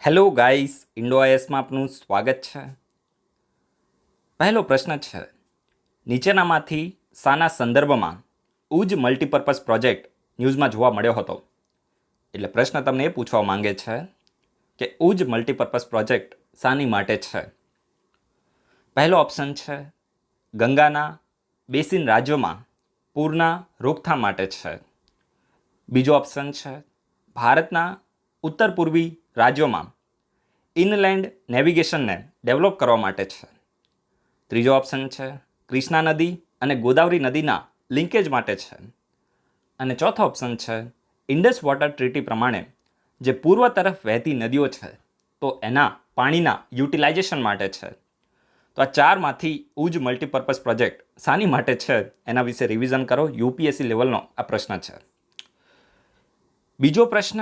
Hello guys, ઇન્ડોઆઈએસમાં આપનું સ્વાગત છે. પહેલો પ્રશ્ન છે, નીચેનામાંથી શાના સંદર્ભમાં ઉજ મલ્ટીપર્પઝ પ્રોજેક્ટ ન્યૂઝમાં જોવા મળ્યો હતો? એટલે પ્રશ્ન તમને એ પૂછવા માંગે છે કે ઉજ મલ્ટીપર્પઝ પ્રોજેક્ટ શાની માટે છે? પહેલો ઓપ્શન છે ગંગાના બેસિન રાજ્યોમાં પૂરના રોકથામ માટે છે. બીજો ઓપ્શન છે ભારતના ઉત્તર પૂર્વી રાજ્યોમાં ઇનલેન્ડ નેવિગેશનને ડેવલપ કરવા માટે છે. ત્રીજો ઓપ્શન છે કૃષ્ણા નદી અને ગોદાવરી નદીના લિંકેજ માટે છે. અને ચોથો ઓપ્શન છે ઇન્ડસ વોટર ટ્રીટી પ્રમાણે જે પૂર્વ તરફ વહેતી નદીઓ છે તો એના પાણીના યુટિલાઇઝેશન માટે છે. તો આ ચારમાંથી ઉજ મલ્ટીપર્પઝ પ્રોજેક્ટ શાની માટે છે એના વિશે રિવિઝન કરો. યુપીએસસી લેવલનો આ પ્રશ્ન છે. બીજો પ્રશ્ન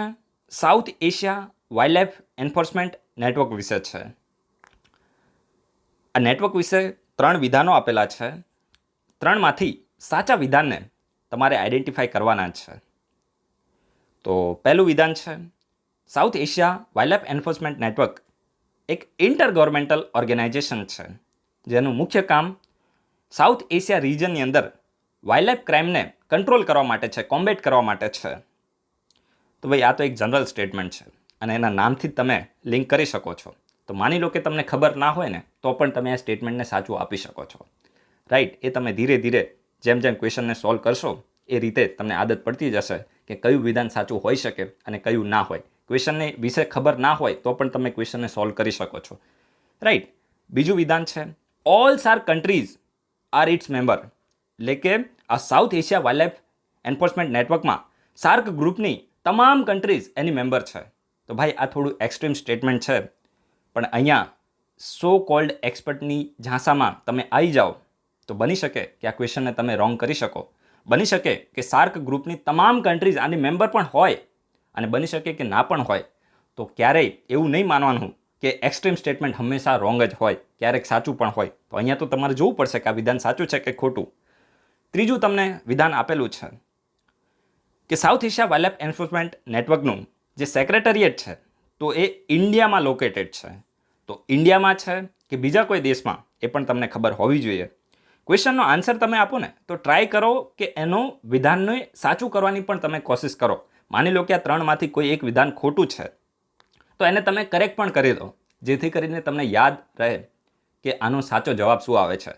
south Asia wildlife enforcement network વિશે છે. આ નેટવર્ક વિશે 3 વિધાનો આપેલા છે. 3માંથી સાચા વિધાનને તમારે આઈડેન્ટિફાઈ કરવાના છે. તો પહેલું વિધાન છે south Asia wildlife enforcement network એક ઇન્ટર ગવર્મેન્ટલ ઓર્ગેનાઇઝેશન છે જેનું મુખ્ય કામ સાઉથ એશિયા રિજનની અંદર વાઇલ્ડલાઇફ ક્રાઇમને કંટ્રોલ કરવા માટે છે, કોમ્બેટ કરવા માટે છે. તો ભાઈ આ તો એક જનરલ સ્ટેટમેન્ટ છે અને એના નામથી જ તમે લિંક કરી શકો છો. તો માની લો કે તમને ખબર ના હોય ને તો પણ તમે આ સ્ટેટમેન્ટને સાચું આપી શકો છો. રાઈટ? એ તમે ધીરે ધીરે જેમ જેમ ક્વેશ્ચનને સોલ્વ કરશો એ રીતે તમને આદત પડતી જશે કે કયું વિધાન સાચું હોઈ શકે અને કયું ના હોય. ક્વેશ્ચનને વિશે ખબર ના હોય તો પણ તમે ક્વેશ્ચનને સોલ્વ કરી શકો છો. રાઈટ? બીજું વિધાન છે all SAARC countries are its member. એટલે કે આ સાઉથ એશિયા વાઇલ્ડલાઇફ એન્ફોર્સમેન્ટ નેટવર્કમાં સાર્ક ગ્રુપની તમામ કન્ટ્રીઝ એની મેમ્બર છે. તો ભાઈ આ થોડું એક્સ્ટ્રીમ સ્ટેટમેન્ટ છે, પણ અહીંયા સો કોલ્ડ એક્સપર્ટની ઝાંસામાં તમે આવી જાઓ તો બની શકે કે આ ક્વેશ્ચનને તમે રોંગ કરી શકો. બની શકે કે સાર્ક ગ્રુપની તમામ કન્ટ્રીઝ આની મેમ્બર પણ હોય અને બની શકે કે ના પણ હોય. તો ક્યારેય એવું નહીં માનવાનું કે એક્સ્ટ્રીમ સ્ટેટમેન્ટ હંમેશા રોંગ જ હોય, ક્યારેક સાચું પણ હોય. તો અહીંયા તો તમારે જોવું પડશે કે આ વિધાન સાચું છે કે ખોટું. ત્રીજું તમને વિધાન આપેલું છે કે સાઉથ એશિયા વાઇલ્ડલાઇફ એન્ફોર્સમેન્ટ નેટવર્કનું જે સેક્રેટરીએટ છે તો એ ઇન્ડિયામાં લોકેટેડ છે. તો ઇન્ડિયામાં છે કે બીજા કોઈ દેશમાં એ પણ તમને ખબર હોવી જોઈએ. ક્વેશ્ચનનો આન્સર તમે આપો ને તો ટ્રાય કરો કે એનો વિધાનને સાચું કરવાની પણ તમે કોશિશ કરો. માની લો કે આ 3માંથી કોઈ એક વિધાન ખોટું છે તો એને તમે કરેક્ટ પણ કરી દો, જેથી કરીને તમને યાદ રહે કે આનો સાચો જવાબ શું આવે છે.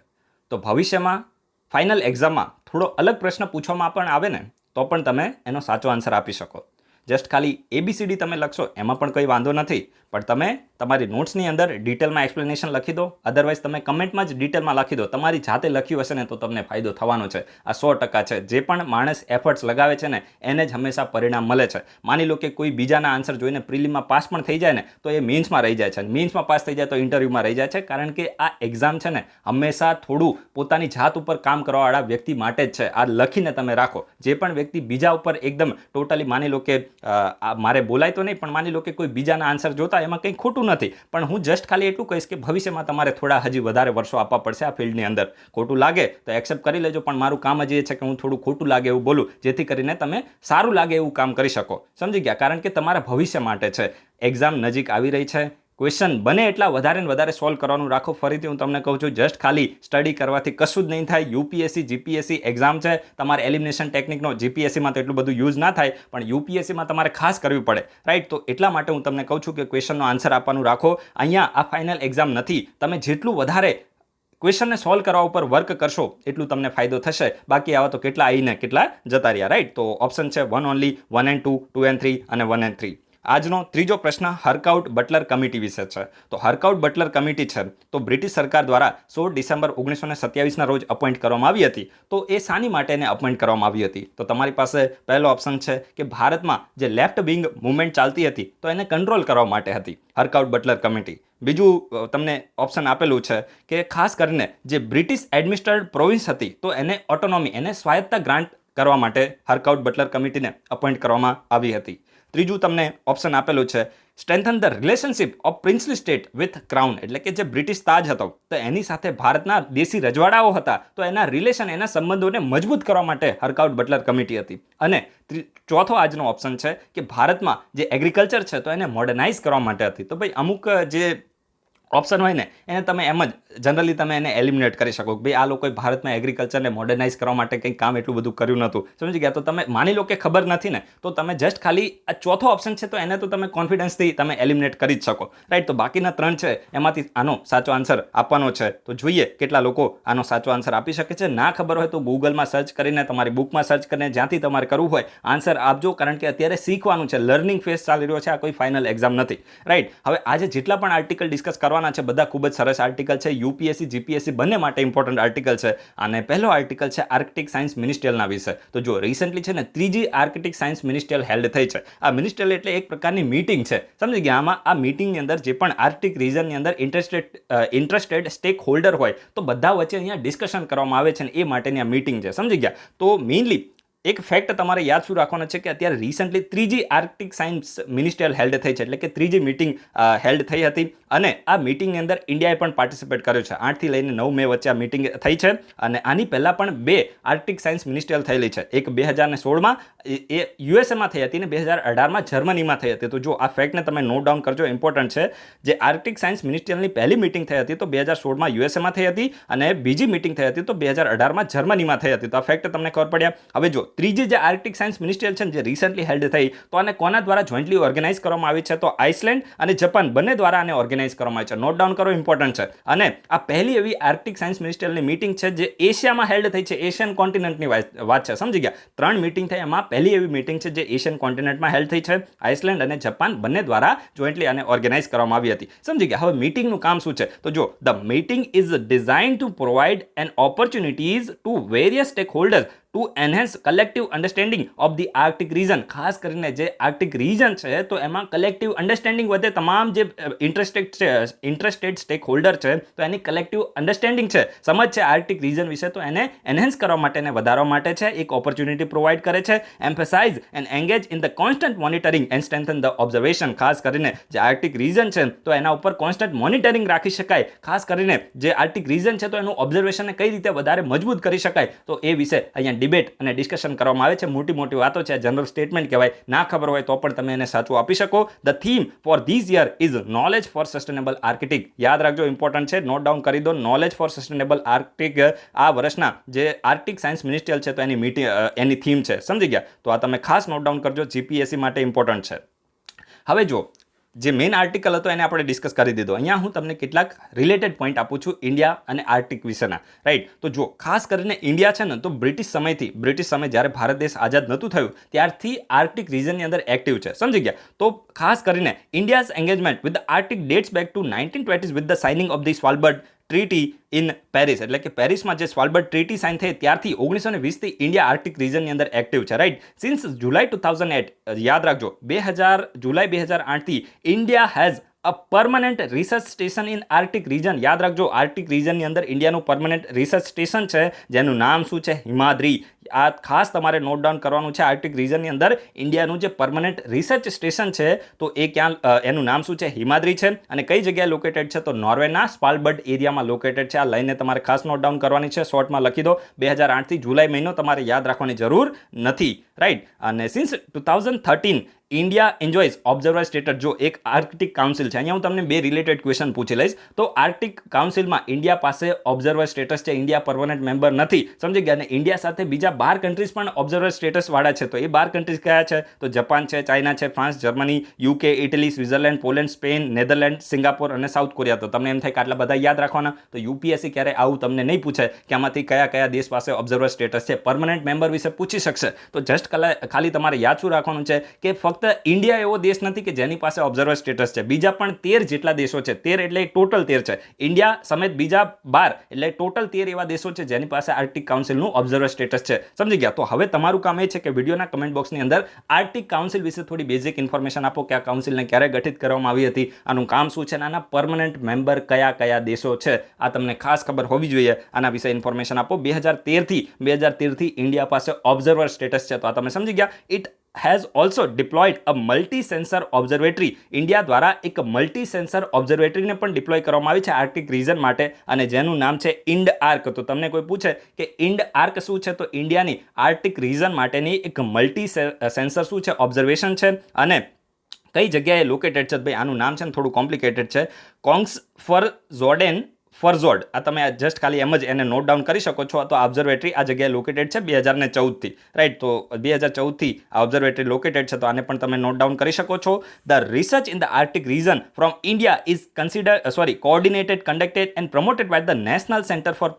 તો ભવિષ્યમાં ફાઇનલ એક્ઝામમાં થોડો અલગ પ્રશ્ન પૂછવામાં પણ આવે ને તો પણ તમે એનો સાચો આન્સર આપી શકો. જસ્ટ ખાલી ABCD તમે લખશો એમાં પણ કંઈ વાંધો નથી, પણ તમે તમારી નોટ્સની અંદર ડિટેલમાં એક્સપ્લેનેશન લખી દો. અધરવાઇઝ તમે કમેન્ટમાં જ ડિટેલમાં લખી દો. તમારી જાતે લખ્યું હશે ને તો તમને ફાયદો થવાનો છે. આ 100% છે. જે પણ માણસ એફર્ટ્સ લગાવે છે ને એને જ હંમેશા પરિણામ મળે છે. માની લો કે કોઈ બીજાના આન્સર જોઈને પ્રિલિમમાં પાસ પણ થઈ જાય ને તો એ મેન્સમાં રહી જાય છે. મેન્સમાં પાસ થઈ જાય તો ઇન્ટરવ્યૂમાં રહી જાય છે. કારણ કે આ એક્ઝામ છે ને હંમેશા થોડું પોતાની જાત ઉપર કામ કરવાવાળા વ્યક્તિ માટે જ છે. આ લખીને તમે રાખો. જે પણ વ્યક્તિ બીજા ઉપર એકદમ ટોટલી માની લો કે મારે બોલાય તો નહીં, પણ માની લો કે કોઈ બીજાના આન્સર જોતા એમાં કંઈ ખોટું નથી, પણ હું જસ્ટ ખાલી એટલું કહીશ કે ભવિષ્યમાં તમારે થોડા હજી વધારે વર્ષો આપવા પડશે આ ફિલ્ડની અંદર. ખોટું લાગે તો એક્સેપ્ટ કરી લેજો, પણ મારું કામ જ એ છે કે હું થોડું ખોટું લાગે એવું બોલું, જેથી કરીને તમે સારું લાગે એવું કામ કરી શકો. સમજી ગયા? કારણ કે તમારા ભવિષ્ય માટે છે. એક્ઝામ નજીક આવી રહી છે. ક્વેશ્ચન બને એટલા વધારે ને વધારે સોલ્વ કરવાનું રાખો. ફરીથી હું તમને કહું છું, જસ્ટ ખાલી સ્ટડી કરવાથી કશું જ નહીં થાય. યુપીએસસી જીપીએસસી એક્ઝામ છે. તમારે એલિમિનેશન ટેકનિકનો જીપીએસસીમાં તો એટલું બધું યુઝ ના થાય, પણ યુપીએસસીમાં તમારે ખાસ કરવી પડે. રાઈટ? તો એટલા માટે હું તમને કહું છું કે ક્વેશ્ચનનો આન્સર આપવાનું રાખો. અહીંયા આ ફાઇનલ એક્ઝામ નથી. તમે જેટલું વધારે ક્વેશ્ચનને સોલ્વ કરવા ઉપર વર્ક કરશો એટલું તમને ફાયદો થશે. બાકી આવા તો કેટલા આવીને કેટલા જતા રહ્યા. રાઈટ? તો ઓપ્શન છે 1 ઓનલી, 1 and 2, 2 and 3 અને 1 and 3. આજનો ત્રીજો પ્રશ્ન હરકાઉટ બટલર કમિટી વિશે છે. તો હરકાઉટ બટલર કમિટી છે તો બ્રિટિશ સરકાર દ્વારા 16 ડિસેમ્બર 1927ના રોજ અપોઇન્ટ કરવામાં આવી હતી. તો એ શાની માટે એને અપોઇન્ટ કરવામાં આવી હતી? તો તમારી પાસે પહેલો ઓપ્શન છે કે ભારતમાં જે લેફ્ટ વિંગ મુવમેન્ટ ચાલતી હતી તો એને કંટ્રોલ કરવા માટે હતી હરકાઉટ બટલર કમિટી. બીજું તમને ઓપ્શન આપેલું છે કે ખાસ કરીને જે બ્રિટિશ એડમિનિસ્ટ્રેટેડ પ્રોવિન્સ હતી તો એને ઓટોનોમી, એને સ્વાયત્તા ગ્રાન્ટ કરવા માટે હરકાઉટ બટલર કમિટીને અપોઇન્ટ કરવામાં આવી હતી. ત્રીજું તમને ઓપ્શન આપેલું છે strengthen the relationship of princely state with crown, એટલે કે જે બ્રિટિશ તાજ હતો તો એની સાથે ભારતના દેશી રજવાડાઓ હતા તો એના રિલેશન, એના સંબંધોને મજબૂત કરવા માટે હરકાઉટ બટલર કમિટી હતી. અને ચોથો આજનો ઓપ્શન છે કે ભારતમાં જે એગ્રીકલ્ચર છે તો એને મોડર્નાઇઝ કરવા માટે હતી. તો ભાઈ અમુક જે ઓપ્શન હોય ને એને તમે એમ જ જનરલી તમે એને એલિમિનેટ કરી શકો કે ભાઈ આ લોકોએ ભારતમાં એગ્રીકલ્ચરને મોડર્નાઇઝ કરવા માટે કંઈ કામ એટલું બધું કર્યું નહોતું, સમજી ગયા. તો તમે માની લો કે ખબર નથી ને તો તમે જસ્ટ ખાલી આ ચોથો ઓપ્શન છે તો એને તો તમે કોન્ફિડન્સથી તમે એલિમિનેટ કરી જ શકો, રાઈટ. તો બાકીના 3 છે એમાંથી આનો સાચો આન્સર આપવાનો છે. તો જોઈએ કેટલા લોકો આનો સાચો આન્સર આપી શકે છે. ના ખબર હોય તો ગૂગલમાં સર્ચ કરીને, તમારી બુકમાં સર્ચ કરીને, જ્યાંથી તમારે કરવું હોય આન્સર આપજો, કારણ કે અત્યારે શીખવાનું છે, લર્નિંગ ફેઝ ચાલી રહ્યો છે, આ કોઈ ફાઇનલ એક્ઝામ નથી, રાઈટ. હવે આજે જેટલા પણ આર્ટિકલ ડિસ્કસ કરવાના છે બધા ખૂબ જ સરસ આર્ટિકલ છે, યુપીએસસી જીપીએસસી બંને માટે ઇમ્પોર્ટન્ટ આર્ટિકલ છે. અને પહેલો આર્ટિકલ છે આર્કટિક સાયન્સ મિનિસ્ટ્રીયલના વિશે. તો જો રિસેન્ટલી છે ને 3જી આર્કટિક સાયન્સ મિનિસ્ટ્રીયલ હેલ્ડ થઈ છે. આ મિનિસ્ટ્રીયલ એટલે એક પ્રકારની મીટિંગ છે, સમજી ગયા. આમાં આ મીટિંગની અંદર જે પણ આર્કટિક રીજનની અંદર ઇન્ટરેસ્ટેડ સ્ટેક હોલ્ડર હોય તો બધા વચ્ચે અહીંયા ડિસ્કશન કરવામાં આવે છે ને એ માટેની આ મીટિંગ છે, સમજી ગયા. તો મેઇનલી એક ફેક્ટ તમારે યાદ શું રાખવાનો છે કે અત્યારે રિસેન્ટલી 3જી આર્કટિક સાયન્સ મિનિસ્ટ્રીયલ હેલ્ડ થઈ છે, એટલે કે 3જી મીટિંગ હેલ્ડ થઈ હતી. અને આ મીટિંગની અંદર ઇન્ડિયાએ પણ પાર્ટિસિપેટ કર્યો છે. 8 થી લઈને 9 મે વચ્ચે આ મીટિંગ થઈ છે. અને આની પહેલાં પણ 2 આર્કટિક સાયન્સ મિનિસ્ટ્રીયલ થયેલી છે. એક 2016માં એ યુએસએમાં થઈ હતી અને 2018માં જર્મનીમાં થઈ હતી. તો જો આ ફેક્ટને તમે નોટ ડાઉન કરજો, ઇમ્પોર્ટન્ટ છે. જે આર્કટિક સાયન્સ મિનિસ્ટ્રીયલની પહેલી મીટિંગ થઈ હતી તો 2016માં યુએસએમાં થઈ હતી અને બીજી મીટિંગ થઈ હતી તો 2018માં જર્મનીમાં થઈ હતી. તો આ ફેક્ટ તમને ખબર પડ્યા. હવે જો ત્રીજી જે આર્કટિક સાયન્સ મિનિસ્ટ્રીયલ છે જે રિસેન્ટલી હેલ્ડ થઈ તો આને કોના દ્વારા જોઈન્ટલી ઓર્ગેનાઇઝ કરવામાં આવી છે? તો આઇસલેન્ડ અને જાપાન બંને દ્વારા આને ઓર્ગેનાઇઝ કરવામાં આવી છે. નોટ ડાઉન કરો, ઇમ્પોર્ટન્ટ છે. અને આ પહેલી એવી આર્કટિક સાયન્સ મિનિસ્ટ્રીયલની મીટિંગ છે જે એશિયામાં હેલ્ડ થઈ છે, એશિયન કોન્ટિનેન્ટની વાત છે, સમજી ગયા. 3 મીટિંગ થઈ, એમાં પહેલી એવી મીટિંગ છે જે એશિયન કોન્ટિનેન્ટમાં હેલ્ડ થઈ છે. આઇસલેન્ડ અને જાપાન બંને દ્વારા જોઈન્ટલી આને ઓર્ગેનાઇઝ કરવામાં આવી હતી, સમજી ગયા. હવે મીટિંગનું કામ શું છે? તો જો the meeting is designed to provide an opportunities to various stakeholders to enhance collective understanding of the Arctic region. ખાસ કરીને જે આર્કટિક રીજન છે તો એમાં કલેક્ટિવ અન્ડરસ્ટેન્ડિંગ વધે. તમામ જે ઇન્ટરેસ્ટેડ સ્ટેક હોલ્ડર છે તો એની કલેક્ટિવ અન્ડરસ્ટેન્ડિંગ છે, સમજ છે આર્કટિક રીજન વિશે, તો એને એનહેન્સ કરવા માટે, એને વધારવા માટે છે, એક ઓપોર્ચ્યુનિટી પ્રોવાઈડ કરે છે. Emphasize and engage in the constant monitoring and strengthen the observation. ખાસ કરીને જે આર્કટિક રીજન છે તો એના ઉપર કોન્સ્ટન્ટ મોનિટરિંગ રાખી શકાય. ખાસ કરીને જે આર્કટિક રીજન છે તો એનું ઓબ્ઝર્વેશનને કઈ રીતે વધારે મજબૂત કરી શકાય તો એ વિશે અહીંયા ડિબેટ અને ડિસ્કશન કરવામાં આવે છે. મોટી મોટી વાતો છે, જનરલ સ્ટેટમેન્ટ કહેવાય. ના ખબર હોય તો પણ તમે એને સાચું આપી શકો. The theme for this year is knowledge four sustainable Arctic. યાદ રાખજો, ઇમ્પોર્ટન્ટ છે, નોટ ડાઉન કરી દો. નોલેજ ફોર સસ્ટેનેબલ આર્કટિક આ વર્ષના જે આર્કટિક સાયન્સ મિનિસ્ટ્રીયલ છે તો એની થીમ છે, સમજી ગયા. તો આ તમે ખાસ નોટ ડાઉન કરજો, જીપીએસસી માટે ઇમ્પોર્ટન્ટ છે. હવે જો જે મેઇન આર્ટિકલ હતો એને આપણે ડિસ્કસ કરી દીધો. અહીંયા હું તમને કેટલાક રિલેટેડ પોઈન્ટ આપું છું ઇન્ડિયા અને આર્કટિક વિશેના, રાઈટ. તો જો ખાસ કરીને ઇન્ડિયા છે ને તો બ્રિટિશ સમય જ્યારે ભારત દેશ આઝાદ નહોતું થયું ત્યારથી આર્કટિક રીજનની અંદર એક્ટિવ છે, સમજી ગયા. તો ખાસ કરીને India's engagement with the Arctic dates back to 1920s with the signing of the Svalbard treaty in Paris. એટલે કે પેરિસમાં જે સ્વાલબર્ડ ટ્રીટી સાઇન થઈ ત્યારથી 1920થી ઇન્ડિયા આર્કટિક રીજનની અંદર એક્ટિવ છે, રાઈટ. સિન્સ જુલાઈ 2008, યાદ રાખજો, જુલાઈ 2008થી India has a permanent research station in Arctic region. યાદ રાખજો, આર્કટિક રીજનની અંદર ઇન્ડિયાનું પરમનન્ટ રિસર્ચ સ્ટેશન છે જેનું નામ શું છે? હિમાદ્રી. આ ખાસ તમારે નોટ ડાઉન કરવાનું છે. આર્કટિક રીજનની અંદર ઇન્ડિયાનું જે પરમનન્ટ રિસર્ચ સ્ટેશન છે તો એ ક્યાં, એનું નામ શું છે? હિમાદ્રી છે. અને કઈ જગ્યાએ લોકેટેડ છે? તો નોર્વેના સ્વાલબર્ડ એરિયામાં લોકેટેડ છે. આ લઈને તમારે ખાસ નોટ ડાઉન કરવાની છે, શોર્ટમાં લખી દો. 2008થી જુલાઈ મહિનો તમારે યાદ રાખવાની જરૂર નથી, રાઈટ. અને સિન્સ 2013 ઇન્ડિયા એન્જોયઝ ઓબ્ઝર્વર સ્ટેટસ. જો એક આર્કટિક કાઉન્સિલ છે, અહીંયા હું તમને 2 રિલેટેડ ક્વેશ્ચન પૂછી લઈશ. તો આર્કટિક કાઉન્સિલમાં ઇન્ડિયા પાસે ઓબ્ઝર્વર સ્ટેટસ છે, ઇન્ડિયા પરમનન્ટ મેમ્બર નથી, સમજી ગયા. અને ઇન્ડિયા સાથે બીજા 12 કન્ટ્રીઝ પણ ઓબ્ઝર્વર સ્ટેટસ વાળા છે. તો એ 12 કન્ટ્રીઝ કયા છે? તો જાપાન છે, ચાઇના છે, France, Germany, UK, Italy, Switzerland, Poland, Spain, Netherland, Singapore અને સાઉથ કોરિયા. તો તમને એમ થાય કે આટલા બધા યાદ રાખવાના. તો યુપીએસસી ક્યારે આવું તમને નહીં પૂછે કે આમાંથી કયા કયા દેશ પાસે ઓબ્ઝર્વર સ્ટેટસ છે. પરમનન્ટ મેમ્બર વિશે પૂછી શકશે. તો જસ્ટ ખાલી તમારે યાદ શું રાખવાનું છે કે ફક્ત ઇન્ડિયા એવો દેશ નથી કે જેની પાસે ઓબ્ઝર્વર સ્ટેટસ છે. બીજા પણ 13 જેટલા દેશો છે. 13 એટલે ટોટલ 13 છે. ઇન્ડિયા સમેત બીજા 12 એટલે ટોટલ 13 એવા દેશો છે જેની પાસે આર્કટિક કાઉન્સિલનું ઓબ્ઝર્વર સ્ટેટસ છે, સમજી ગયા. તો હવે તમારું કામ એ છે કે વિડીયોના કમેન્ટ બોક્સની અંદર આર્કટિક કાઉન્સિલ વિશે થોડી બેઝિક ઇન્ફોર્મેશન આપો કે આ કાઉન્સિલને ક્યારે ગઠિત કરવામાં આવી હતી, આનું કામ શું છે, આના પરમનન્ટ મેમ્બર કયા કયા દેશો છે, આ તમને ખાસ ખબર હોવી જોઈએ. આના વિશે ઇન્ફોર્મેશન આપો. 2013થી ઇન્ડિયા પાસે ઓબ્ઝર્વર સ્ટેટસ છે. તો આ તમે સમજી ગયા. It has also deployed a multi sensor observatory. India દ્વારા એક મલ્ટી સેન્સર ઓબ્ઝર્વેટરીને પણ ડિપ્લોય કરવામાં આવી છે આર્કટિક રીજન માટે, અને જેનું નામ છે ઇન્ડ આર્ક. તો તમને કોઈ પૂછે કે ઇન્ડ આર્ક શું છે, તો ઇન્ડિયાની આર્કટિક રીજન માટેની એક મલ્ટી સેન્સર શું છે, ઓબ્ઝર્વેશન છે. અને કઈ જગ્યાએ લોકેટેડ છે? ભાઈ આનું નામ છે ને થોડું કોમ્પ્લિકેટેડ છે. કોંગ્સ ફર જોર્ડેન ફરઝોડ. આ તમે જસ્ટ ખાલી એમ જ એને નોટ ડાઉન કરી શકો છો. તો ઓબ્ઝર્વેટરી આ જગ્યાએ લોકેટેડ છે 2014થી, રાઈટ. તો 2014થી આ ઓબ્ઝર્વેટરી લોકેટેડ છે, તો આને પણ તમે નોટ ડાઉન કરી શકો છો. The research in the Arctic region from India is coordinated, conducted and promoted by the national centre for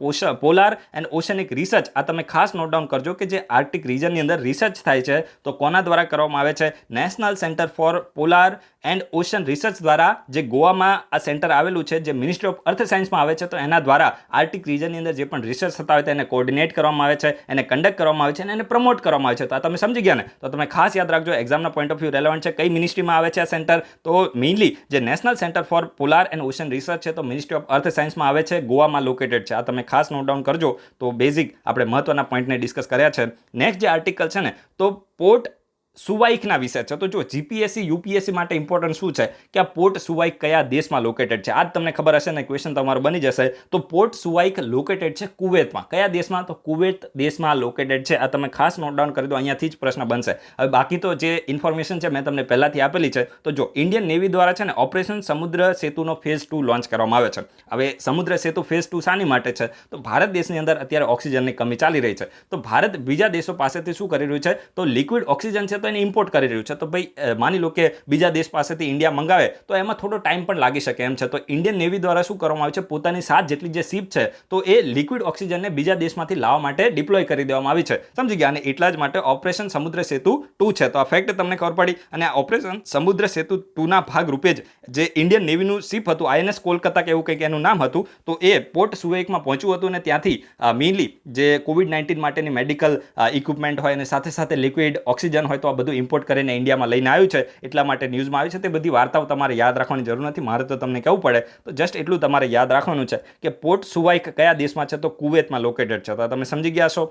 polar and oceanic research. આ તમે ખાસ નોટ ડાઉન કરજો કે જે આર્કટિક રીજનની અંદર રિસર્ચ થાય છે તો કોના દ્વારા કરવામાં આવે છે? National centre for polar and ocean research દ્વારા, જે ગોવામાં આ સેન્ટર આવેલું છે, જે મિનિસ્ટ્રી ઓફ અર્થ સાયન્સમાં આવે છે. તો એના દ્વારા આર્કટિક રીજનની અંદર જે પણ રિસર્ચ થતા હોય તો એને કોર્ડિનેટ કરવામાં આવે છે, એને કન્ડક્ટ કરવામાં આવે છે અને એને પ્રમોટ કરવામાં આવે છે. તો આ તમે સમજી ગયા ને? તો તમે ખાસ યાદ રાખજો, એક્ઝામના પોઈન્ટ ઓફ વ્યૂ રેલેવન્ટ છે. કઈ મિનિસ્ટ્રીમાં આવે છે આ સેન્ટર? તો મેઇનલી જે national centre for polar and ocean research છે, તો મિનિસ્ટ્રી ઓફ અર્થ સાયન્સમાં આવે છે, ગોવામાં લોકેટેડ છે. આ તમે ખાસ નોટ ડાઉન કરજો. તો બેઝિક આપણે મહત્વના પોઈન્ટને ડિસ્કસ કર્યા છે. નેક્સ્ટ જે આર્ટિકલ છે ને, તો પોર્ટ સુવાઇકના વિશે છે. તો જો જીપીએસસી યુપીએસસી માટે ઇમ્પોર્ટન્ટ શું છે કે આ પોર્ટ સુવાઇક કયા દેશમાં લોકેટેડ છે? આ જ તમને ખબર હશે ને, ક્વેશ્ચન તમારો બની જશે. તો પોર્ટ સુવાઇક લોકેટેડ છે કુવૈતમાં. કયા દેશમાં? તો કુવૈત દેશમાં લોકેટેડ છે. આ તમે ખાસ નોટ ડાઉન કરી દો, અહીંયાથી જ પ્રશ્ન બનશે. હવે બાકી તો જે ઇન્ફોર્મેશન છે મેં તમને પહેલાથી આપેલી છે. તો જો ઇન્ડિયન નેવી દ્વારા છે ને ઓપરેશન સમુદ્ર સેતુનો ફેઝ 2 લોન્ચ કરવામાં આવે છે. હવે સમુદ્ર સેતુ ફેઝ 2 શાની માટે છે? તો ભારત દેશની અંદર અત્યારે ઓક્સિજનની કમી ચાલી રહી છે. તો ભારત બીજા દેશો પાસેથી શું કરી રહ્યું છે? તો લિક્વિડ ઓક્સિજન છે તો એને ઇમ્પોર્ટ કરી રહ્યું છે. તો ભાઈ માની લો કે બીજા દેશ પાસેથી ઇન્ડિયા મંગાવે તો એમાં થોડો ટાઈમ પણ લાગી શકે એમ છે. તો ઇન્ડિયન નેવી દ્વારા શું કરવામાં આવ્યું છે? પોતાની 7 જેટલી જે શિપ છે તો એ લિક્વિડ ઓક્સિજનને બીજા દેશમાંથી લાવવા માટે ડિપ્લોય કરી દેવામાં આવી છે. સમજી ગયા? અને એટલા જ માટે ઓપરેશન સમુદ્ર સેતુ 2 છે. તો આ ફેક્ટ તમને ખબર પડી. અને આ ઓપરેશન સમુદ્ર સેતુ 2 ના ભાગ રૂપે જ જે ઇન્ડિયન નેવીનું શિપ હતું આઈએનએસ કોલકાતા કે એવું કંઈક એનું નામ હતું, તો એ પોર્ટ સુવેકમાં પહોંચ્યું હતું. અને ત્યાંથી મેઇનલી જે કોવિડ-19 માટેની મેડિકલ ઇક્વિપમેન્ટ હોય અને સાથે સાથે લિક્વિડ ઓક્સિજન હોય તો આ બધું ઇમ્પોર્ટ કરીને ઇન્ડિયામાં લઈને આવ્યું છે. એટલા માટે ન્યૂઝમાં આવ્યું છે. તે બધી વાર્તાઓ તમારે યાદ રાખવાની જરૂર નથી, મારે તો તમને કહેવું પડે. તો જસ્ટ એટલું તમારે યાદ રાખવાનું છે કે પોર્ટ સુવાઇક કયા દેશમાં છે? તો કુવૈતમાં લોકેટેડ છે. તો તમે સમજી ગયા છો.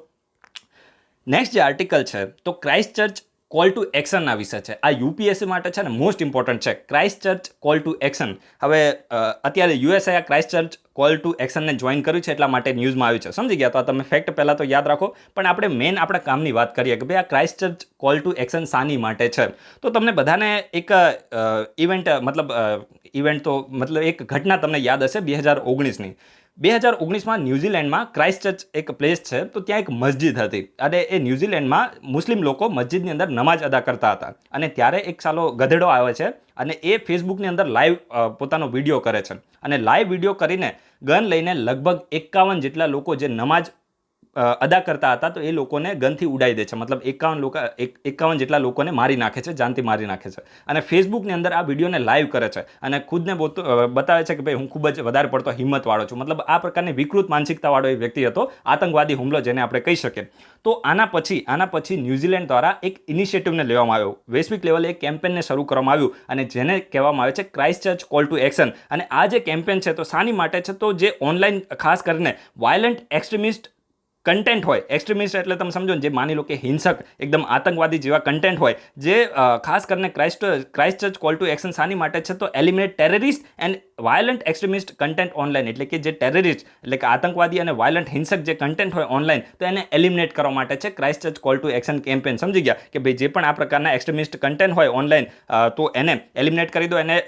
નેક્સ્ટ જે આર્ટિકલ છે તો ક્રાઇસ્ટ ચર્ચ કોલ ટુ એક્શનના વિશે છે. આ યુપીએસસી માટે છે ને મોસ્ટ ઇમ્પોર્ટન્ટ છે. Christchurch call to action. હવે અત્યારે યુએસએ આ ક્રાઇસ્ટ ચર્ચ કોલ ટુ એક્શનને જોઈન કર્યું છે, એટલા માટે ન્યૂઝમાં આવ્યું છે. સમજી ગયા? તો આ તમે ફેક્ટ પહેલાં તો યાદ રાખો. પણ આપણે મેઇન આપણા કામની વાત કરીએ કે ભાઈ આ Christchurch call to action શાની માટે છે? તો તમને બધાને એક ઇવેન્ટ તો મતલબ એક ઘટના તમને યાદ હશે 2019ની. 2019માં ન્યૂઝીલેન્ડમાં ક્રાઇસ્ટ ચર્ચ એક પ્લેસ છે, તો ત્યાં એક મસ્જિદ હતી. અને એ ન્યૂઝીલેન્ડમાં મુસ્લિમ લોકો મસ્જિદની અંદર નમાઝ અદા કરતા હતા. અને ત્યારે એક સાલો ગધેડો આવે છે અને એ ફેસબુકની અંદર લાઈવ પોતાનો વિડીયો કરે છે. અને લાઈવ વિડીયો કરીને ગન લઈને લગભગ 51 જેટલા લોકો જે નમાઝ અદા કરતા હતા તો એ લોકોને ગનથી ઉડાવી દે છે. મતલબ 51 જેટલા લોકોને મારી નાખે છે, જાનથી મારી નાખે છે. અને ફેસબુકની અંદર આ વિડીયોને લાઈવ કરે છે અને ખુદને બતાવે છે કે ભાઈ હું ખૂબ જ વધારે પડતો હિંમતવાળો છું. મતલબ આ પ્રકારની વિકૃત માનસિકતાવાળો એક વ્યક્તિ હતો, આતંકવાદી હુમલો જેને આપણે કહી શકીએ. તો આના પછી ન્યૂઝીલેન્ડ દ્વારા એક ઇનિશિયેટિવને લેવામાં આવ્યો, વૈશ્વિક લેવલે એક કેમ્પેનને શરૂ કરવામાં આવ્યું અને જેને કહેવામાં આવે છે Christchurch call to action. અને આ જે કેમ્પેન છે તો શાની માટે છે? તો જે ઓનલાઈન ખાસ કરીને વાયલન્ટ એક્સ્ટ્રીમિસ્ટ કન્ટેન્ટ હોય, એક્સ્ટ્રીમિસ્ટ એટલે તમે સમજો ને, જે માની લો કે હિંસક એકદમ આતંકવાદી જેવા કન્ટેન્ટ હોય, જે ખાસ કરીને Christchurch call to action શાની માટે છે? તો eliminate terrorist and violent extremist content online. એટલે કે જે ટેરરિસ્ટ એટલે કે આતંકવાદી અને વાયલન્ટ હિંસક જે કન્ટેન્ટ હોય ઓનલાઈન, તો એને એલિમિનેટ કરવા માટે છે Christchurch call to action campaign. સમજી ગયા કે ભાઈ જે પણ આ પ્રકારના એક્સ્ટ્રીમિસ્ટ કન્ટેન્ટ હોય ઓનલાઈન તો એને એલિમિનેટ કરી દો. એને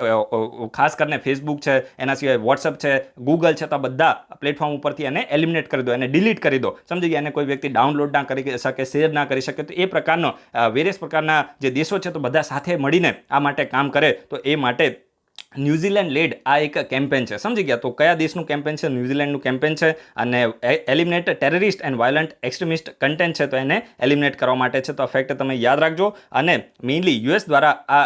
ખાસ કરીને ફેસબુક છે, એના સિવાય વોટ્સઅપ છે, ગૂગલ છે, તો બધા પ્લેટફોર્મ ઉપરથી એને એલિમિનેટ કરી દો, એને ડિલીટ કરી દો. સમજી ગયા? એને કોઈ વ્યક્તિ ડાઉનલોડ ના કરી શકે, શેર ના કરી શકે. તો એ પ્રકારનો વેરિયસ પ્રકારના જે દેશો છે તો બધા સાથે મળીને આ માટે કામ કરે. તો એ માટે ન્યૂઝીલેન્ડ લેડ આ એક કેમ્પેન છે. સમજી ગયા? તો કયા દેશનું કેમ્પેન છે? ન્યૂઝીલેન્ડનું કેમ્પેન છે. અને eliminate terrorist and violent extremist content છે તો એને એલિમિનેટ કરવા માટે છે. તો આ ફેક્ટ તમે યાદ રાખજો. અને મેઇનલી યુએસ દ્વારા આ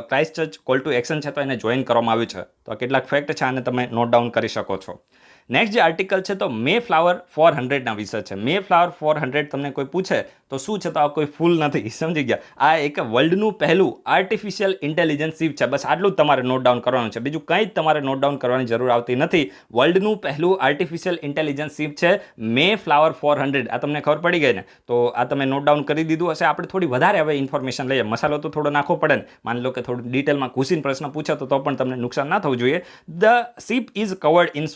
Christchurch call to action છે તો એને જોઈન કરવામાં આવ્યું છે. તો આ કેટલાક ફેક્ટ છે, આને તમે નોટ ડાઉન કરી શકો છો. નેક્સ્ટ જે આર્ટિકલ છે તો મે ફ્લાવર 400ના વિશે છે. મે ફ્લાવર 400 તમને કોઈ પૂછે તો શું છે, તો આ કોઈ ફૂલ નથી, સમજી ગયા. આ એક વર્લ્ડનું પહેલું આર્ટિફિશિયલ ઇન્ટેલિજન્સ શિપ છે. બસ આટલું જ તમારે નોટ ડાઉન કરવાનું છે, બીજું કંઈ જ તમારે નોટ ડાઉન કરવાની જરૂર આવતી નથી. વર્લ્ડનું પહેલું આર્ટિફિશિયલ ઇન્ટેલિજન્સ શિપ છે મે ફ્લાવર 400. આ તમને ખબર પડી ગઈ ને, તો આ તમે નોટ ડાઉન કરી દીધું હશે. આપણે થોડી વધારે હવે ઇન્ફોર્મેશન લઈએ, મસાલો તો થોડો નાખવો પડે ને. માની લો કે થોડું ડિટેલમાં ઘૂસીને પ્રશ્ન પૂછે તો પણ તમને નુકસાન ના થવું જોઈએ. The ship is covered in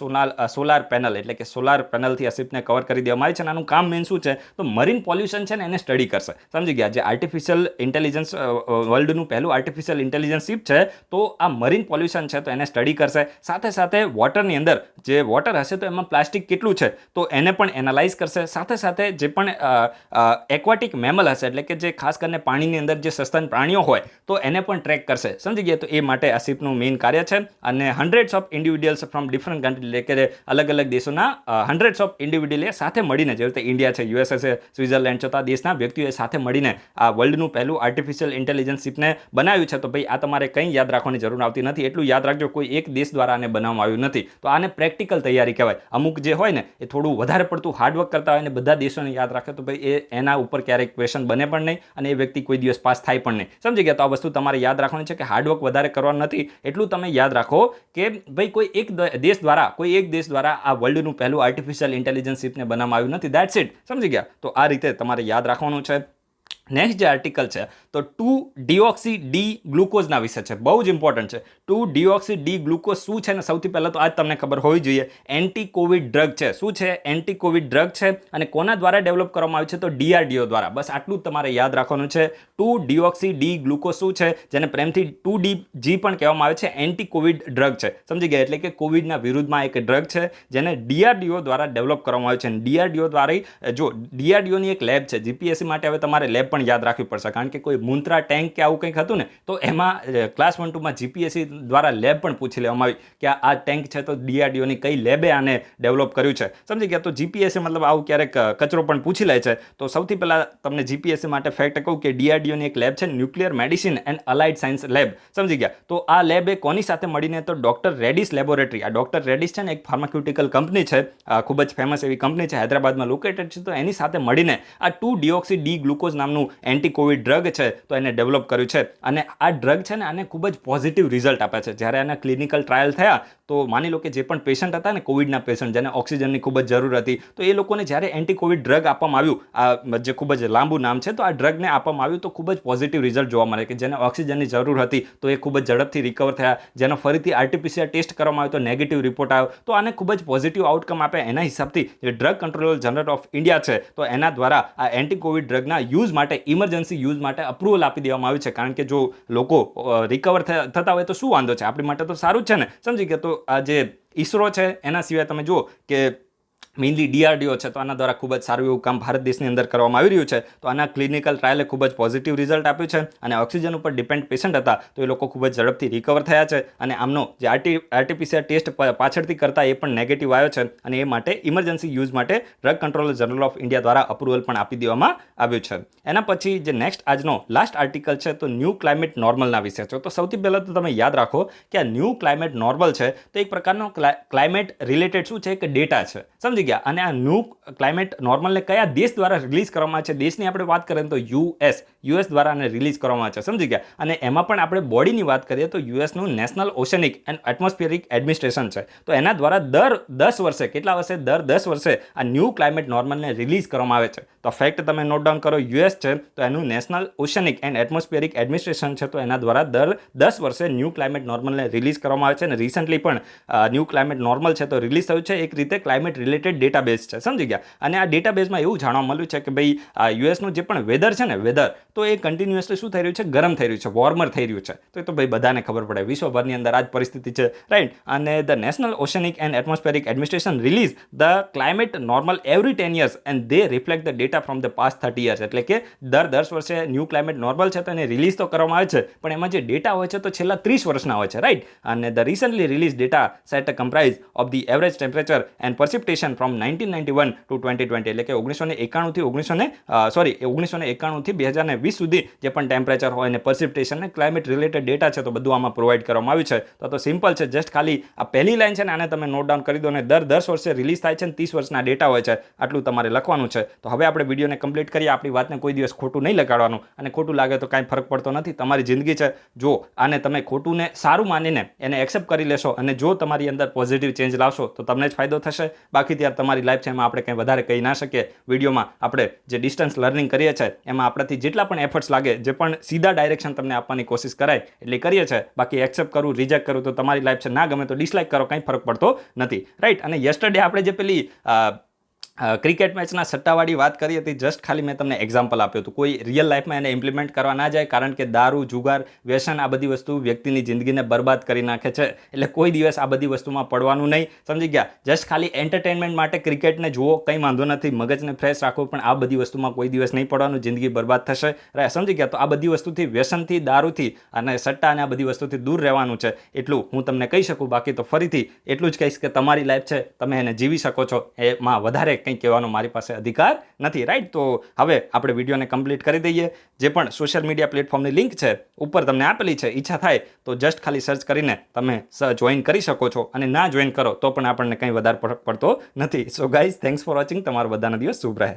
solar panel, એટલે કે સોલાર પેનલથી આ શિપને કવર કરી દેવામાં આવી છે. અને આનું કામ મેન શું છે, તો મરીન પોલ્યુશન છે ને એને સ્ટડી કરશે, સમજી ગયા. જે આર્ટિફિશિયલ ઇન્ટેલિજન્સ વર્લ્ડનું પહેલું આર્ટિફિશિયલ ઇન્ટેલિજન્સ શિપ છે, તો આ મરીન પોલ્યુશન છે તો એને સ્ટડી કરશે. સાથે સાથે વોટરની અંદર જે વોટર હશે તો એમાં પ્લાસ્ટિક કેટલું છે તો એને પણ એનાલાઇઝ કરશે. સાથે સાથે જે પણ એક્વાટિક મેમલ હશે, એટલે કે જે ખાસ કરીને પાણીની અંદર જે સસ્તન પ્રાણીઓ હોય તો એને પણ ટ્રેક કરશે, સમજી ગયા. તો એ માટે આ શિપનું મેઇન કાર્ય છે. અને hundreds of individuals from different country, એટલે કે અલગ અલગ દેશોના હંડ્રેડ્સ ઓફ ઇન્ડિવિડ્યુઅલ સાથે મળીને, જેવી રીતે ઇન્ડિયા છે, યુએસએ છે, સ્વિટ્ઝરલેન્ડ છે, તો આ દેશના વ્યક્તિઓએ સાથે મળીને આ વર્લ્ડનું પહેલું આર્ટિફિશિયલ ઇન્ટેલિજન્સ શિપને બનાવ્યું છે. તો ભાઈ આ તમારે કંઈ યાદ રાખવાની જરૂર આવતી નથી. એટલું યાદ રાખજો, કોઈ એક દેશ દ્વારા આને બનાવવામાં આવ્યું નથી. તો આને પ્રેક્ટિકલ તૈયારી કહેવાય. અમુક જે હોય ને એ થોડું વધારે પડતું હાર્ડવર્ક કરતા હોય ને બધા દેશોને યાદ રાખે તો ભાઈ એના ઉપર ક્યારેક ક્વેશ્ચન બને પણ નહીં અને એ વ્યક્તિ કોઈ દિવસ પાસ થાય પણ નહીં, સમજી ગયા. તો આ વસ્તુ તમારે યાદ રાખવાની છે કે હાર્ડવર્ક વધારે કરવાનું નથી. એટલું તમે યાદ રાખો કે ભાઈ કોઈ એક દેશ દ્વારા આ વર્લ્ડનું પહેલું આર્ટિફિશિયલ ઇન્ટેલિજન્સ શિપને બનાવવામાં આવ્યું નથી. દેટ્સ ઇટ, સમજી ગયા. તો આ રીતે તમારે યાદ રાખવાનું છે. નેક્સ્ટ જે આર્ટિકલ છે તો 2-ડિઓક્સી ડી ગ્લુકોઝના વિશે છે, બહુ જ ઇમ્પોર્ટન્ટ છે. 2-ડિઓક્સી ડી ગ્લુકોઝ શું છે ને, સૌથી પહેલાં તો આજ તમને ખબર હોવી જોઈએ. એન્ટી કોવિડ ડ્રગ છે. શું છે? એન્ટી કોવિડ ડ્રગ છે. અને કોના દ્વારા ડેવલપ કરવામાં આવ્યું છે તો DRDO દ્વારા. બસ આટલું જ તમારે યાદ રાખવાનું છે. 2-ડિઓક્સી ડી ગ્લુકોઝ શું છે, જેને પ્રેમથી 2DG પણ કહેવામાં આવે છે. એન્ટી કોવિડ ડ્રગ છે, સમજી ગયા. એટલે કે કોવિડના વિરુદ્ધમાં એક ડ્રગ છે જેને DRDO દ્વારા ડેવલપ કરવામાં આવ્યું છે. અને DRDO દ્વારા જો DRDOની એક લેબ છે, GPSC માટે હવે તમારે લેબ યાદ રાખવી પડશે, કારણ કે કોઈ મુન્દ્રા ટેન્ક કે આવું કંઈક હતું ને તો એમાં ક્લાસ 1-2માં GPSC દ્વારા લેબ પણ પૂછી લેવામાં આવી કે આ ટેન્ક છે તો DRDOની કઈ લેબે આને ડેવલપ કર્યું છે, સમજી ગયા. તો GPSC મતલબ આવું ક્યારેક કચરો પણ પૂછી લે છે. તો સૌથી પહેલા તમને GPSC માટે ફેક્ટ કહું કે DRDOની એક લેબ છે, nuclear medicine and allied science lab, સમજી ગયા. તો આ લેબ એ કોની સાથે મળીને, તો ડોક્ટર રેડિસ લેબોરેટરી. આ ડોક્ટર રેડિસ છે ને એક ફાર્માસ્યુટિકલ કંપની છે, ખૂબ જ ફેમસ એવી કંપની છે, હૈદરાબાદમાં લોકેટેડ છે. તો એની સાથે મળીને આ 2-ડિઓક્સી ડી ગ્લુકોઝ નામનું એન્ટી કોવિડ ડ્રગ છે તો એને ડેવલપ કર્યું છે. અને આ ડ્રગ છે ને આને ખૂબ જ પોઝિટિવ રિઝલ્ટ આપે છે. જ્યારે આના ક્લિનિકલ ટ્રાયલ થયા તો માની લો કે જે પણ પેશન્ટ હતા ને, કોવિડના પેશન્ટ જેને ઓક્સિજનની ખૂબ જ જરૂર હતી, તો એ લોકોને જ્યારે એન્ટી કોવિડ ડ્રગ આપવામાં આવ્યું, આ જે ખૂબ જ લાંબુ નામ છે, તો આ ડ્રગને આપવામાં આવ્યું તો ખૂબ જ પોઝિટિવ રિઝલ્ટ જોવા મળે કે જેને ઓક્સિજનની જરૂર હતી તો એ ખૂબ જ ઝડપથી રિકવર થયા. જેનો ફરીથી RT-PCR ટેસ્ટ કરવામાં આવ્યો તો નેગેટિવ રિપોર્ટ આવ્યો. તો આને ખૂબ જ પોઝિટિવ આઉટકમ આપે. એના હિસાબથી જે drug controller general of India છે તો એના દ્વારા આ એન્ટી કોવિડ ડ્રગના યુઝ માટે, ઇમરજન્સી યુઝ માટે અપ્રુવલ આપી દેવામાં આવ્યું છે. કારણ કે જો લોકો રિકવર થતા હોય તો શું વાંધો છે, આપણી માટે તો સારું જ છે ને, સમજી ગયા. તો આ જે ISRO છે એના સિવાય તમે જુઓ કે મેઇનલી DRDO છે તો આના દ્વારા ખૂબ જ સારું એવું કામ ભારત દેશની અંદર કરવામાં આવી રહ્યું છે. તો આના ક્લિનિકલ ટ્રાયલે ખૂબ જ પોઝિટિવ રિઝલ્ટ આપ્યું છે. અને ઓક્સિજન ઉપર ડિપેન્ડ પેશન્ટ હતા તો એ લોકો ખૂબ જ ઝડપથી રિકવર થયા છે. અને આમનો જે RT-PCR ટેસ્ટ પાછળથી કરતા એ પણ નેગેટિવ આવ્યો છે. અને એ માટે ઇમરજન્સી યુઝ માટે drug controller general of India દ્વારા અપ્રુવલ પણ આપી દેવામાં આવ્યું છે. એના પછી જે નેક્સ્ટ આજનો લાસ્ટ આર્ટિકલ છે તો ન્યૂ ક્લાઇમેટ નોર્મલના વિશે છે. તો સૌથી પહેલાં તો તમે યાદ રાખો કે આ ન્યૂ ક્લાઇમેટ નોર્મલ છે તો એક પ્રકારનો ક્લાઇમેટ રિલેટેડ શું છે, એક ડેટા છે, સમજી ગયા. અને આ ન્યૂ ક્લાઇમેટ નોર્મલને કયા દેશ દ્વારા રિલીઝ કરવામાં આવે છે, દેશની આપણે વાત કરીએ તો US દ્વારા આને રિલીઝ કરવામાં આવે છે, સમજી ગયા. અને એમાં પણ આપણે બોડીની વાત કરીએ તો USનું national oceanic and atmospheric administration છે. તો એના દ્વારા દર 10 વર્ષે, કેટલા વર્ષે, દર 10 વર્ષે આ ન્યૂ ક્લાઇમેટ નોર્મલને રિલીઝ કરવામાં આવે છે. તો ફેક્ટ તમે નોટ ડાઉન કરો, US છે તો એનું national oceanic and atmospheric administration છે તો એના દ્વારા દર 10 વર્ષે ન્યૂ ક્લાઇમેટ નોર્મલને રિલીઝ કરવામાં આવે છે. અને રિસન્ટલી પણ ન્યૂ ક્લાઇમેટ નોર્મલ છે તો રિલીઝ થયું છે. એક રીતે ક્લાઇમેટ રિલેટેડ ડેટાબેઝ છે, સમજી ગયા. અને આ ડેટાબેઝમાં એવું જાણવા મળ્યું છે કે ભાઈ આ યુએસનું જે પણ વેધર છે ને, વેધર તો એ કન્ટિન્યુઅસલી શું થઈ રહ્યું છે, ગરમ થઈ રહ્યું છે, વોર્મર થઈ રહ્યું છે. તો ભાઈ બધાને ખબર પડે વિશ્વભરની અંદર આ જ પરિસ્થિતિ છે, રાઈટ. અને the national oceanic and atmospheric administration release the climate normal every 10 years and they reflect the data from the past 30 years. એટલે કે દર 10 વર્ષે ન્યૂ ક્લાઇમેટ નોર્મલ છે તો એને રિલીઝ તો કરવામાં આવે છે પણ એમાં જે ડેટા હોય છે તો છેલ્લા 30 વર્ષના હોય છે, રાઈટ. અને the recently release data set comprise of the average temperature and precipitation from 1991 to 2020 એટલે કે 1991થી 2020 સુધી જે પણ ટેમ્પરેચર હોય અને પ્રેસિપિટેશન ને ક્લાઇમેટ રિલેટેડ ડેટા છે તો બધું આમાં પ્રોવાઈડ કરવામાં આવ્યું છે. તો સિમ્પલ છે, જસ્ટ ખાલી આ પહેલી લાઈન છે ને આને તમે નોટ ડાઉન કરી દો અને દર 10 વર્ષે રિલીઝ થાય છે ને 30 વર્ષના ડેટા હોય છે, આટલું તમારે લખવાનું છે. તો હવે આપણે વિડીયોને કમ્પ્લીટ કરીએ. આપણી વાતને કોઈ દિવસ ખોટું નહીં લગાડવાનું, અને ખોટું લાગે તો કાંઈ ફરક પડતો નથી. તમારી જિંદગી છે, જો આને તમે ખોટુંને સારું માનીને એને એક્સેપ્ટ કરી લેશો અને જો તમારી અંદર પોઝિટિવ ચેન્જ લાવશો તો તમને જ ફાયદો થશે. બાકી ત્યારે તમારી લાઈફ છે એમાં આપણે કંઈ વધારે કહી ના શકીએ. વિડીયોમાં આપણે જે ડિસ્ટન્સ લર્નિંગ કરીએ છીએ એમાં આપણાથી જેટલા પણ એફર્ટ્સ લાગે, જે પણ સીધા ડાયરેક્શન તમને આપવાની કોશિશ કરાય એટલે કરીએ છીએ. બાકી એક્સેપ્ટ કરું, રિજેક્ટ કરું તો તમારી લાઈફ છે, ના ગમે તો ડિસલાઇક કરો, કંઈ ફરક પડતો નથી, રાઈટ. અને યસ્ટરડે આપણે જે પેલી ક્રિકેટ મેચના સટ્ટાવાળી વાત કરી હતી, જસ્ટ ખાલી મેં તમને એક્ઝામ્પલ આપ્યું હતું. કોઈ રિયલ લાઈફમાં એને ઇમ્પ્લિમેન્ટ કરવા ના જાય, કારણ કે દારૂ, જુગાર, વ્યસન આ બધી વસ્તુ વ્યક્તિની જિંદગીને બરબાદ કરી નાખે છે. એટલે કોઈ દિવસ આ બધી વસ્તુમાં પડવાનું નહીં, સમજી ગયા. જસ્ટ ખાલી એન્ટરટેનમેન્ટ માટે ક્રિકેટને જુઓ, કંઈ વાંધો નથી, મગજને ફ્રેશ રાખો, પણ આ બધી વસ્તુમાં કોઈ દિવસ નહીં પડવાનું, જિંદગી બરબાદ થશે, સમજી ગયા. તો આ બધી વસ્તુથી, વ્યસનથી, દારૂથી અને સટ્ટા અને આ બધી વસ્તુથી દૂર રહેવાનું છે, એટલું હું તમને કહી શકું. બાકી તો ફરીથી એટલું જ કહીશ કે તમારી લાઈફ છે, તમે એને જીવી શકો છો, એમાં વધારે કંઈ કહેવાનો મારી પાસે અધિકાર નથી, રાઈટ. તો હવે આપણે વિડીયોને કમ્પ્લીટ કરી દઈએ. જે પણ સોશિયલ મીડિયા પ્લેટફોર્મની લિંક છે ઉપર તમને આપેલી છે, ઈચ્છા થાય તો જસ્ટ ખાલી સર્ચ કરીને તમે જોઈન કરી શકો છો, અને ના જોઈન કરો તો પણ આપણને કંઈ વધારે ફરક પડતો નથી. So guys, thanks for watching. તમારો બધાનો દિવસ શુભ રહે.